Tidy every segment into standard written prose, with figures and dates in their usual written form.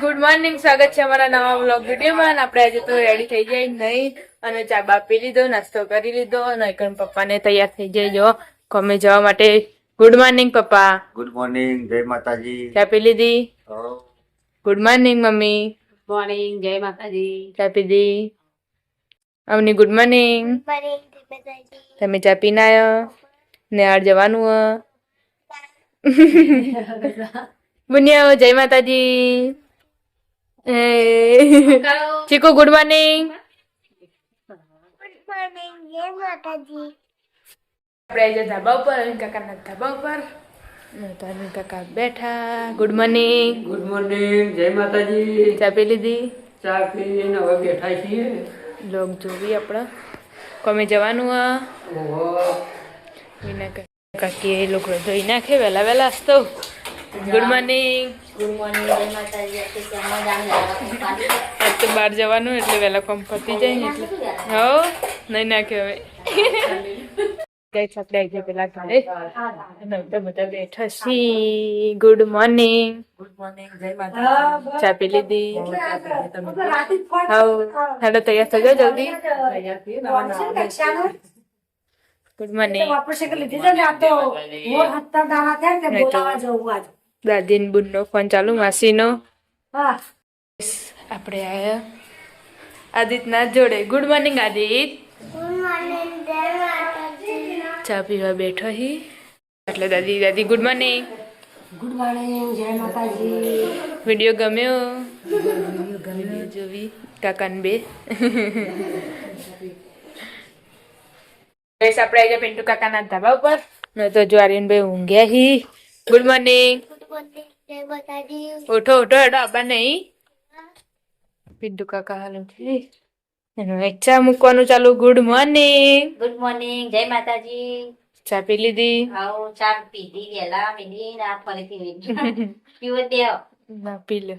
Good morning, સ્વાગત છે અમારા નવા વ્લોગ વિડીયોમાં. આપણે આજે તો રેડી થઈ જાય નહીં અને ચા બા પી લીધો, નાસ્તો કરી લીધો અને પપ્પાને તૈયાર થઈ જાય જો કોમે જવા માટે. ગુડ મોર્નિંગ પપ્પા. ગુડ મોર્નિંગ, જય માતાજી. ચા પી લીધી? Good morning mummy. મોર્નિંગ, જય માતાજી. ચા પીધી? Avni good morning. તમે ચા પીને આવ્યો ને આડ જવાનું બુનિયા જય માતાજી. ચીકુ ગુડ મોર્નિંગ. આપણે ધાબા ઉપર કાકાના ધાબા ઉપર કાકા બેઠા. Good morning. ગુડ મોર્નિંગ, જય માતાજી. ચા પી લીધી? ચા પીને હવે બેઠા છીએ. લોક જોવી આપણે કોમે જવાનું ઓહો, કાકી એ લોકો ધોઈ નાખે વહેલા વહેલા હસતો. Good morning. ગુડ મોર્નિંગ, જય માતાજી. આજ તો બહાર જવાનું એટલે વહેલા કોમ પતી જાય ને એટલે હો નહીં નાખે હવે. પેલા ઘરે તો બધા બેઠા છીએ. Good morning. ગુડ મોર્નિંગ, જય માતાજી. ચા પી લીધી? હાઉ હેડો તૈયાર થઈ જાઓ જલ્દી. Good morning. દાદી ને બુન નો ફોન ચાલુ, માસી નો. આપણે આયા આદિત્યના જોડે. Good morning Aditya. ચા પીવા બેઠો હી એટલે દાદી ગુડ મોર્નિંગ. ગુડ મોર્નિંગ, જય માતાજી. વિડીયો ગમ્યો? વિડીયો જોવી કાકાને બે. આપણે આજે પિન્ટુ કાકાના ધાબા ઉપર મેં તો જો આર્યનભાઈ ઊંઘ્યા હી. Good morning. ઉઠો ઉઠો હેડો આબા નહીં. પિન્ટુ કાકા હાલ ઉઠી એનું ચા મૂકવાનું ચાલુ. Good morning. ગુડ મોર્નિંગ, જય માતાજી. ચા પી લીધી? આવો ચા પીધી વેલા પીધી રાત ફરીથી પીવો દેવ ના પી લે.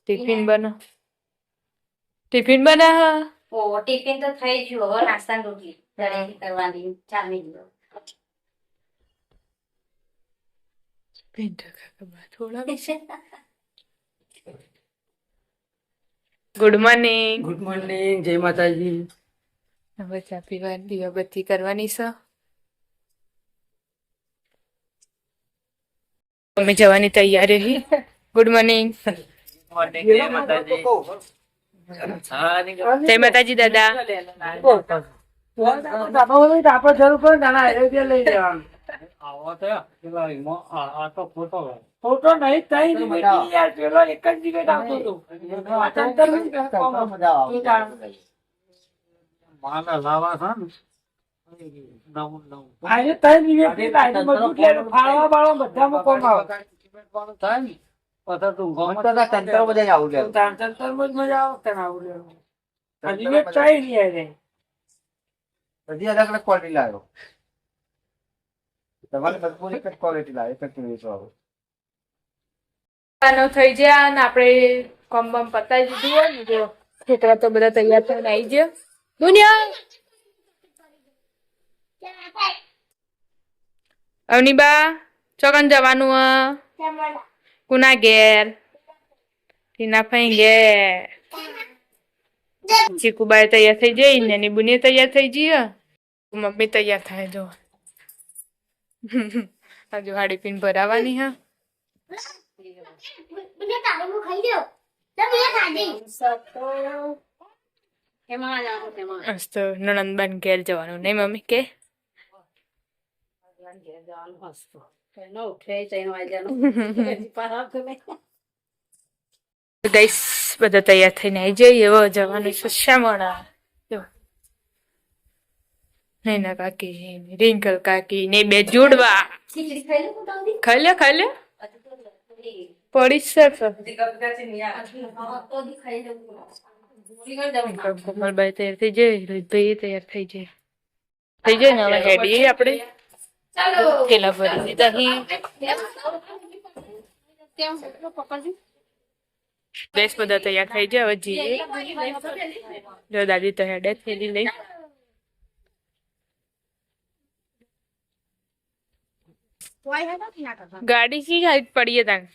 ટિફિન બના ટિફિન બના. ઓ ટિફિન તો થઈ ગયું, હવે નાસ્તાની રોટલી દરેક કરવાની ચાલી ગયો. થોડા ગુડ મોર્નિંગ. ગુડ મોર્નિંગ, જય માતાજી. હવે ચા પીવા દીવાબત્તી કરવાની છે. અમે જવાની તૈયારી. Good morning. જય માતાજી દાદા. આપડે જરૂર પડે નાના લઈ જવાનું. ફોટો નહીં થઈ યાર, પેલો એક જ જગ્યાએ આવતો હતો. થઈ ગયા અને આપણે કોમ બમ પતાવી દીધું હોય ને જો ખેતરા તો બધા તૈયાર થઈને આવી ગયા. દુનિયા અવનીબા ચોકન જવાનું કુના ઘેર? ટીના ફઈ ઘેર. ચીકુબાઈ તૈયાર થઈ જઈ ને એની બુની તૈયાર થઈ જઈએ. મમ્મી તૈયાર થાય જો હજુ હાડી પીન ભરાવાની. હા તો નણંદબાન ઘેર જવાનું નહીં મમ્મી કે? ગાઈસ બધા તૈયાર થઈને આવી જઈએ. એવો જવાનું શામણા નૈના કાકી, રિંકલ કાકી ને બે જોડવા. ખાઈ લે પડી કમલભાઈ તૈયાર થઈ જાય, રોહિતભાઈ તૈયાર થઈ જાય ને હવે હેડી આપણે થેલા ભરી દીધા. દેશ બધા તૈયાર થઈ જાય. હવે જઈએ જો દાદી તો હેડે થેલી લઈ. ગાડી की हाइट पड़ी है तंग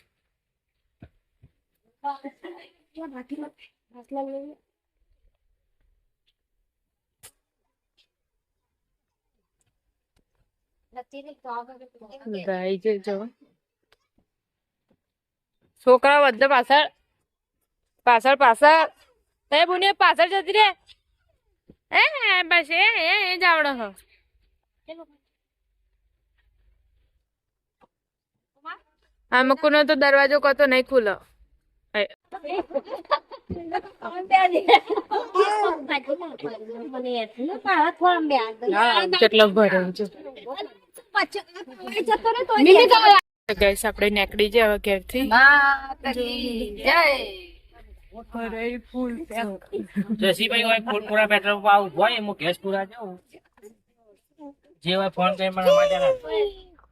ગાય છે જો છોકરા બધા પાછળ પાછળ પાછળ તે બુને પાછળ જતી રે બસ એ જાવડો હો આ મકુનો તો દરવાજો કતો નહીં ખુલો કેટલો ભર્યો છે ગાઈસ આપણે નીકળી જાય હવે ઘેરથી જસીભાઈ હોય ફૂલપુરા પેટ્રોલ પંપ આવું હોય હું ગેસ પૂરા જાઉં જે હોય ફોન કરી મને મજા ના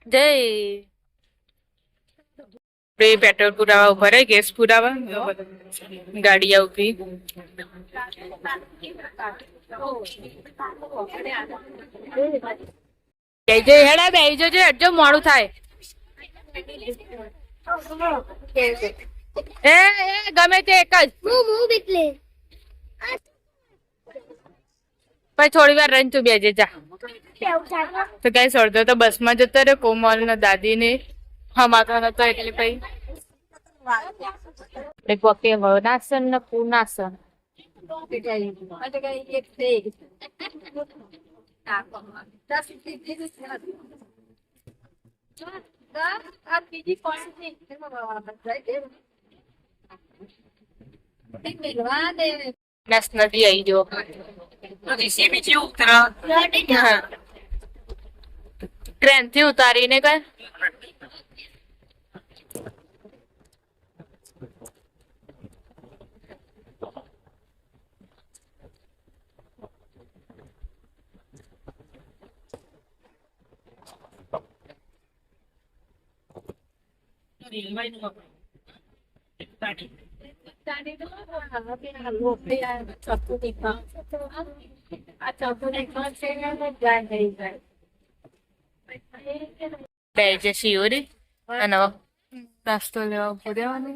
જય આપણે પેટ્રોલ પુરાવા ઉભા રહે ગેસ પુરાવા ગાડી ઉભી હેડા બેહી જજો હટજો મોડું થાય એ ગમે તે એક જ પછી થોડી વાર રહીને તું બેજે જા તો કઈ અડધો તો બસ માં જતો રે કોમલ ને દાદી ને હમાતો નતો એટલે પછી એક વખતે વનાસન ને પૂર્ણાસન નદી આવી જો ટ્રેન થી ઉતારીને કઈ બે જે શિવરી અને નાસ્તો લેવા ઉભો રહેવાનો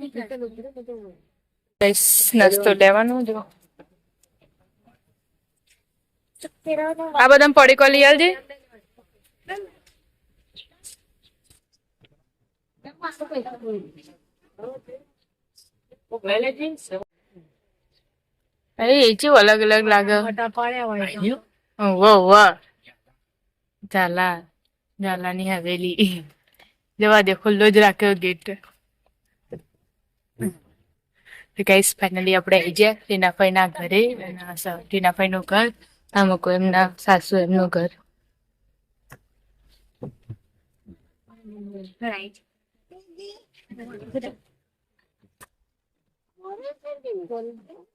નાસ્તો લેવાનો જો આ બધા પડીકો લઈ આવજે એ ચેવું અલગ અલગ લાગે વાહ ઝાલા ઝાલાની હવેલી જવા દે ખુલ્લો જ રાખ્યો ગેટ ગાઈસ ફાઇનલી આપણે આવી ગયા ટીનાફાઈ ના ઘરે ટીનાફાઈ નું ઘર આમાં કોઈ એમના સાસુ એમનું ઘર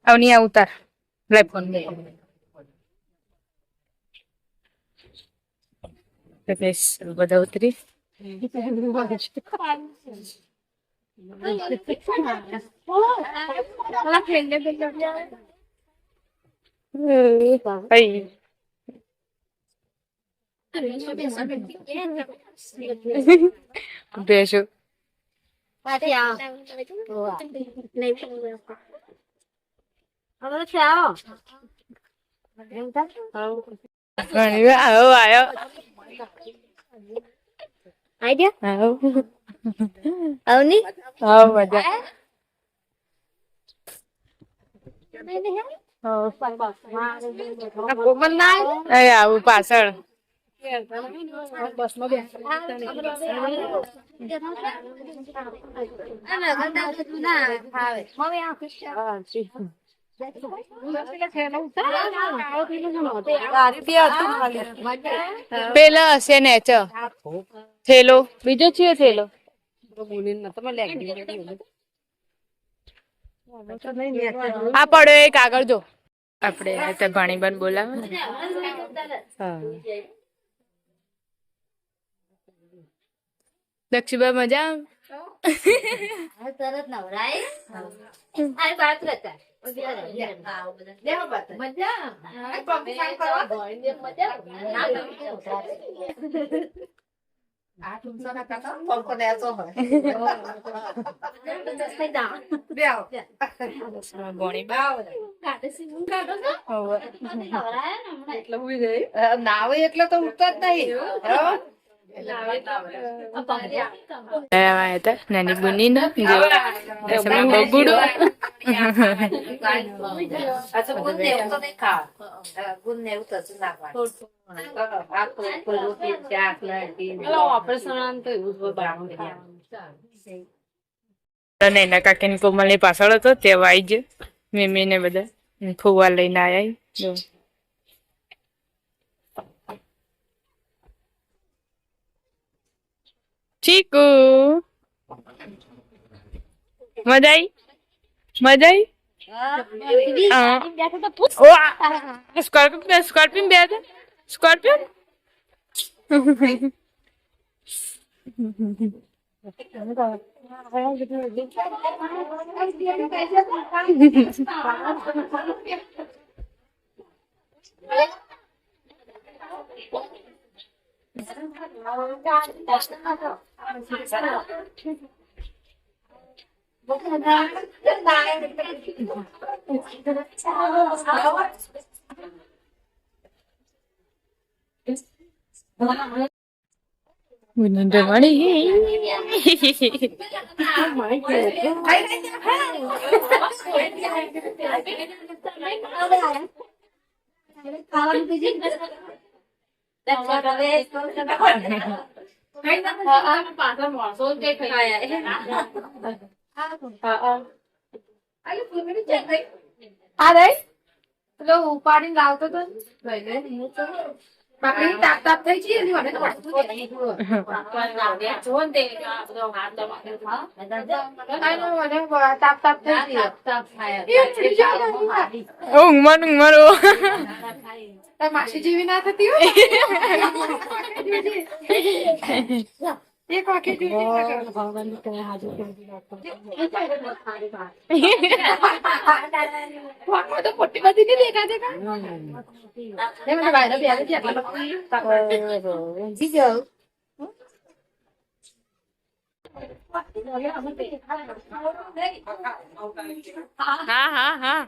આવની આ ઉતાર લે ફોન બધા ઉતરી બેસો આવ્યો આવ્યો આવું પાછળ પેલા હશે ને થેલો બીજો છે થેલો આ પડ્યો એક આગળ જો આપણે ભાણીબન બોલાવે દક્ષિબા મજા તરત નવરાય ભણી બા નાવે એટલે તો ઉઠતા જ નહીં આવ્યા હતા નાની બુની નો બબુડો એના કાકી કોમલ ની પાછળ હતો તે વાઈ ગયો મમ્મી ને બધા ફુવા લઈને આયા ચીકુ મજા આવી સ્કોર્પિયન સ્કોર્પિયન બે હતા સ્કોર્પિયન ઉપાડીને લાવતો તો બાપડી તાપ તાપ થઈ છે તાપ તાપ થઈ છે માસી જેવી ના થતી હોય એક વાગે તો પોટી બધી નહીં દેખા દેખા હા હા હા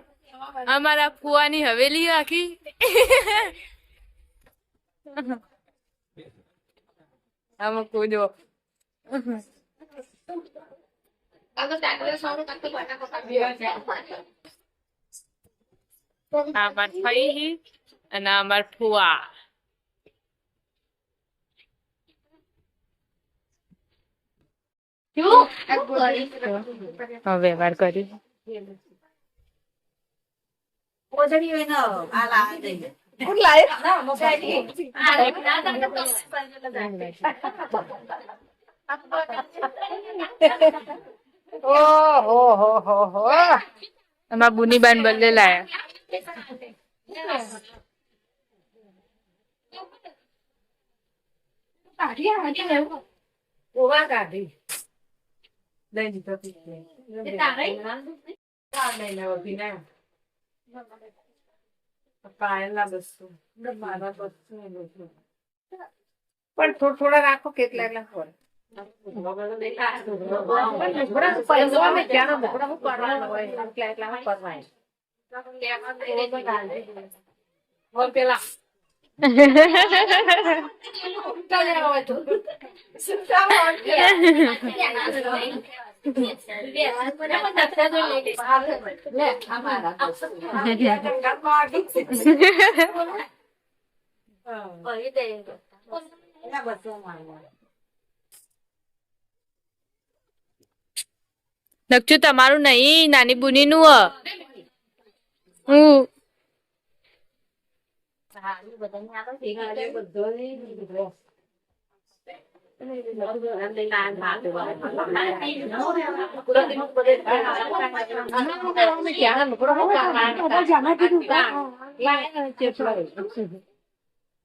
અમારા ફુવાની હવેલી આખી આમાં કૂદો અમાર ફઈ અને અમાર ફુવા વ્યવહાર કરી એમાં બુની બાન બદલે લાયા પણ થોડા રાખો કેટલા એટલા હોય પેલા નકચું તમારું નહીં નાની બુની નું હું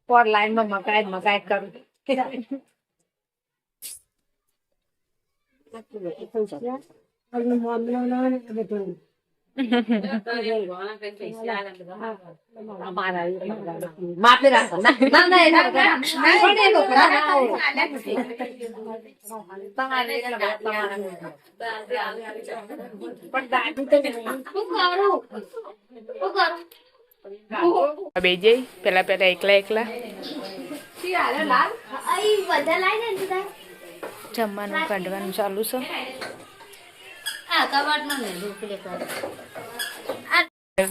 પર લાઈન માં મકાઈ કરું માપે રાખો. ના, ના, એના વગર. પણ એ લોકો તમારે પણ દાદી તો નહીં. બે જઈ પેલા એકલા જમવાનું કાઢવાનું ચાલુ છે.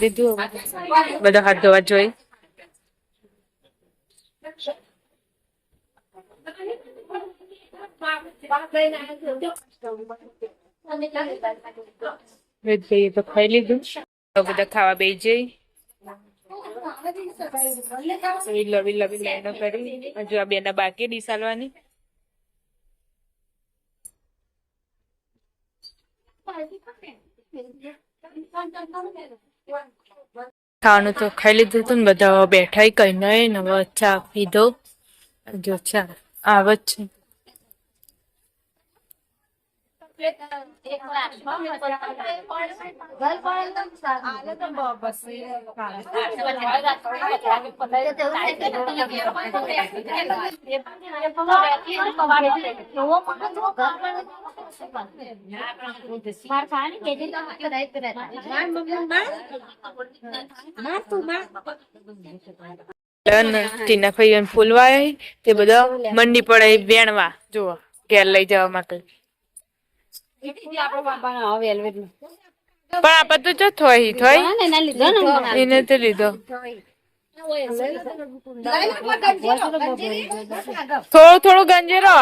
દીધું બધા હાથ ધોવા જોઈ. વેદભાઈએ તો ખાઈ લીધું. બધા ખાવા બે જઈ લવી લાઈનો કરી. હજુ આ બેના બાકી ડીસાલવાની. ખાવાનું તો ખાઈ લીધું હતું ને બધા બેઠા કઈ નહીં. હવે ચા પીધો. જો ચા આવે જ છે. ટીના ભાઈ ફૂલવા તે બધા મંડી પડે વેણવા. જુઓ ઘેર લઈ જવા માટે. પણ આપડે તો જો થોઈ એને તો લીધો. થોડું ગંજેરો.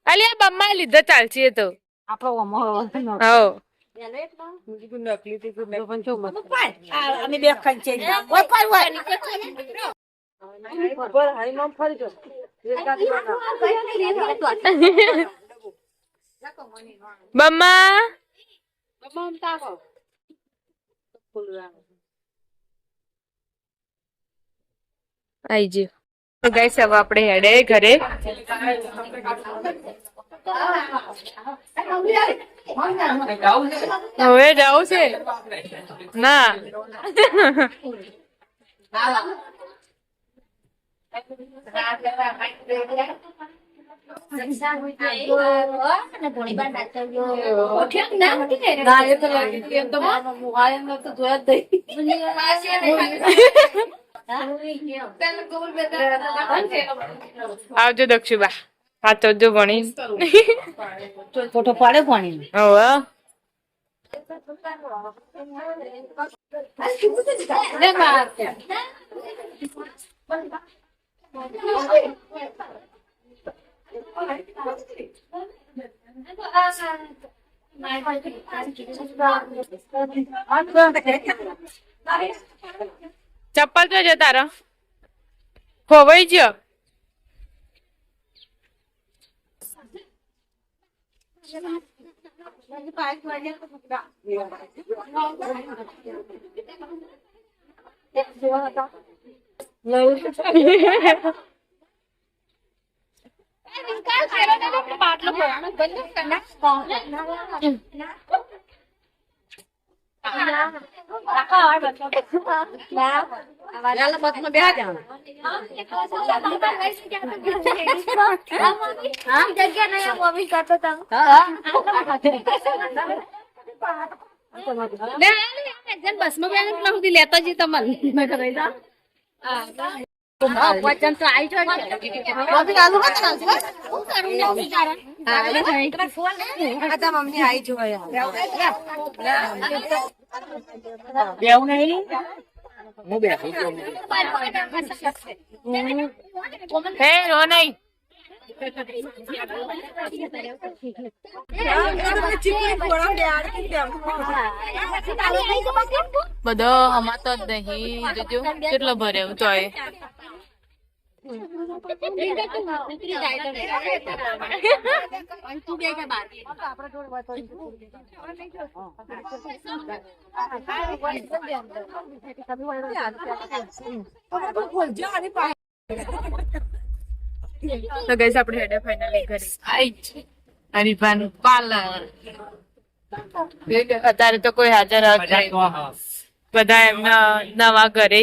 અલ્યા બમ્મા લીધો ચાલશે તો બમ્મા આઈ ગયો. ગાઈસ હવે આપણે હેડે ઘરે. હવે જાવું છે ના. આવજો દક્ષુબા. હા તો જો ભણી ફોટો પાડે પાણી. હવે ચપ્પલ તો છે તારો ખોવાઈ ગયો. લેતા જઈ તમને વચન તો આવી મમ્મી આવી હે રો નહીં. બધો હમાતો જ નહીં. જોજો કેટલો ભર્યો તો તો ગઈસ આપણે હેડે ફાઇનલી ઘરે આવી છે હરીફાનું પાર્લર અત્યારે તો કોઈ હાજર જ નહીં. બધા એમના નવા ઘરે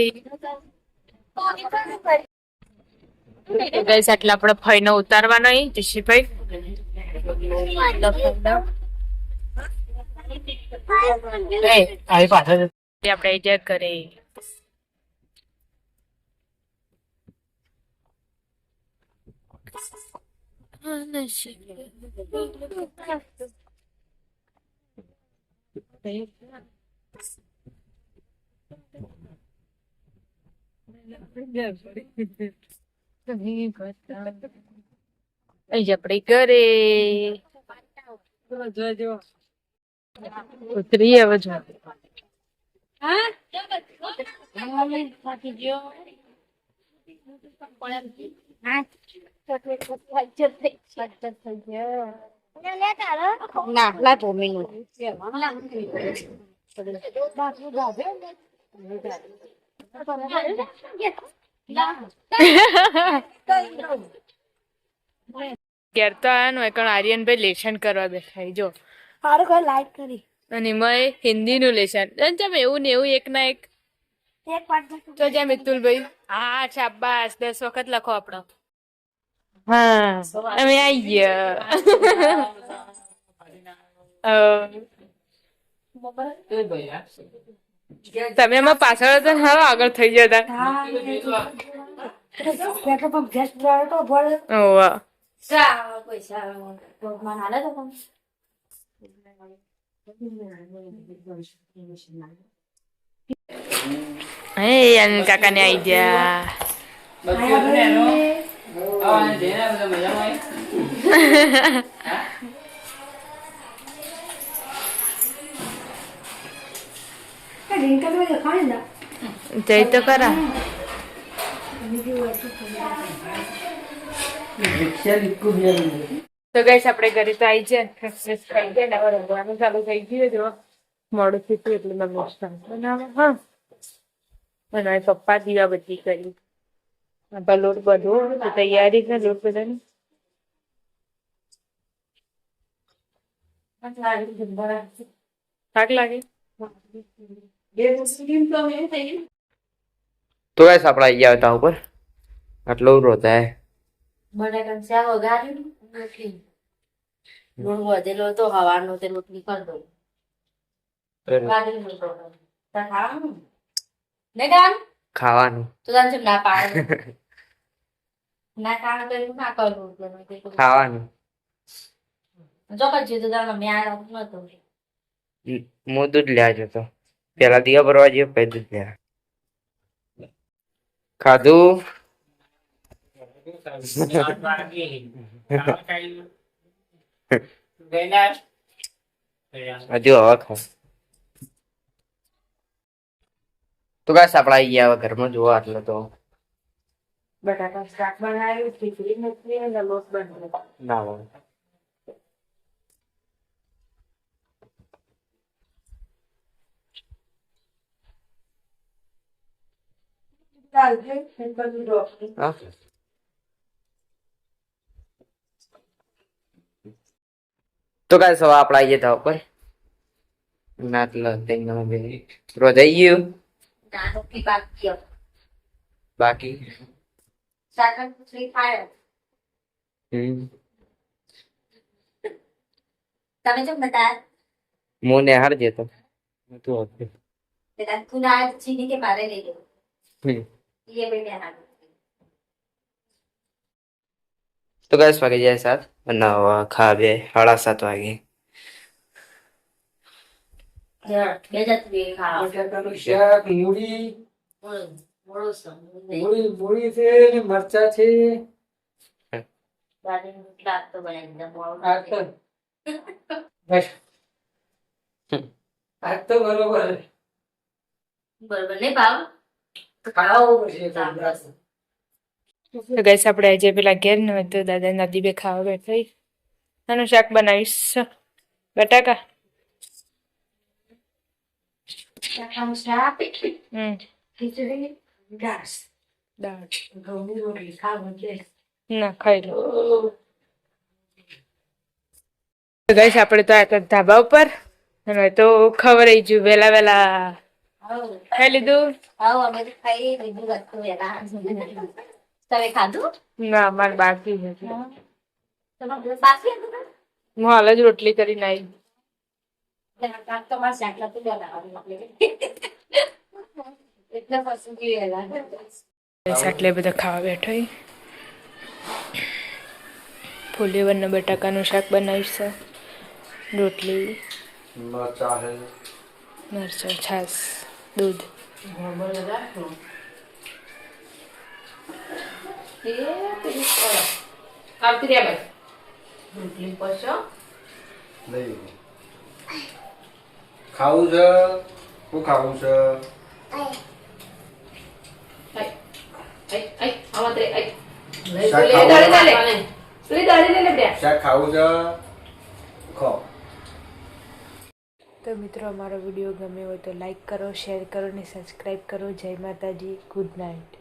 ગઈસ એટલે આપણે ફઈને ઉતારવાનો ટીશીભાઈ આવી પાછળ આપણે જે ઘરે આપડે ઘરે ઉતરી હવે જો ના લાતો મેનુ ઘેર તો આયા નો એકણ આર્યનભાઈ લેશન કરવા બેઠા જો લાઈટ કરી અને એમાં હિન્દીનું લેશન જેમ એવું ને એવું એક ના એક તો જેમ મિતુલભાઈ હા શાબાશ 10 વખત લખો આપણો હા અમે આવી ગયા તમે એમાં પાછળ હતા હા આગળ થઈ ગયા હતા હે અનિલ કાકા ને આવી ગયા જઈ તો ખરા તો ગઈસ આપણે ઘરે તો આવી છે ફ્રેશ થઈ ગયા ને હવે રંગવાનું ચાલુ થઈ ગયું જો મોડું થયું એટલે મેં મસ્ત બનાવવા હા અને મારી પપ્પા દીવાબત્તી કરી લોટ બધો તો તૈયારી છે લોટ બધાની થાક લાગે તો ગાઈસ આપણે આવી ગયા હતા ઉપર આટલો રોતા હે બટાકા શાક વઘાર્યું રોટલી લોટ વધેલો હતો હવાનો તે રોટલી કરી દઉં ખાવાનું તો તને ના પાડે ના કામ કર્યું ના કરું ખાવાનું જો કચ્યું તો તને મેં આ નતો હું દૂધ લેવા જતો પેલા દીવા ભરવા જઈએ પછી દૂધ લેવા ખાધું હજુ હવે ખાવ તો ગાઈસ આપણે આવી ગયા હવે ઘરમાં જોવા આટલો તો બટાકા શાક બનાવ્યું ખીચડી નથી અને લોટ બનાવ્યો ના હોય હા તો ગાઈસ હવે આપણે આવી ગયા ઉપર નાટલો તેંગનો બે રોજાઈ ગયું રોટલી બાકી બાકી શાક ખીચડી ખાય તમે જો બતા હું ને હાર જતો તું હતું તેરા તું ના ચીની કે મારે લઈ ગયો ये भी मैं हां તો ગાઈસ વાગે જાય 7 બનાવવા ખાવે 7:30 વાગે બે જાત બે ખાવ બટાકાનું શાક મૂળી મોળો સમ મૂળી છે ને મરચા છે દાદી લાગ તો બનાવી દે મોળો આ તો બસ આ તો બરોબર બરોબર નહીં ભાવ ખાવો પડશે તો ગઈસ આપણે આજે પેલા ઘેર ન તો દાદા નદી બે ખાવા બેઠા આનું શાક બનાવીશ બટાકા શાક હમ ખીચડી ઘાસ દાળ ઘઉંની રોટલી ખાવું છે ના ખાઈ લો ગાઈસ આપણે તો આ ધાબા ઉપર અને તો ખવડાઈ ગયું વેલા વેલા ખાઈ લીધું આવો અમે તો ખાઈ લીધું હતું વેલા તમે ખાધું ના મારે બાકી છે તમારે બાકી હતું ને? હું હાલ જ રોટલી કરીને આવી તમારે શાકલા તો બનાવવાનું આપણે. એટલે પછી વેલા એટલે બધા ખાવા બેઠો ફુલેવરના બટાકાનું શાક બનાવીશ છે રોટલી મરચાં છાશ દૂધ આવતી રહ્યા ભાઈ રોટલી પછો ખાવું છે શું ખાવું છે શાક ખાવું છે ખો તો મિત્રો અમારો વિડીયો ગમ્યો હોય તો લાઈક કરો શેર કરો ને સબસ્ક્રાઈબ કરો જય માતાજી ગુડ નાઇટ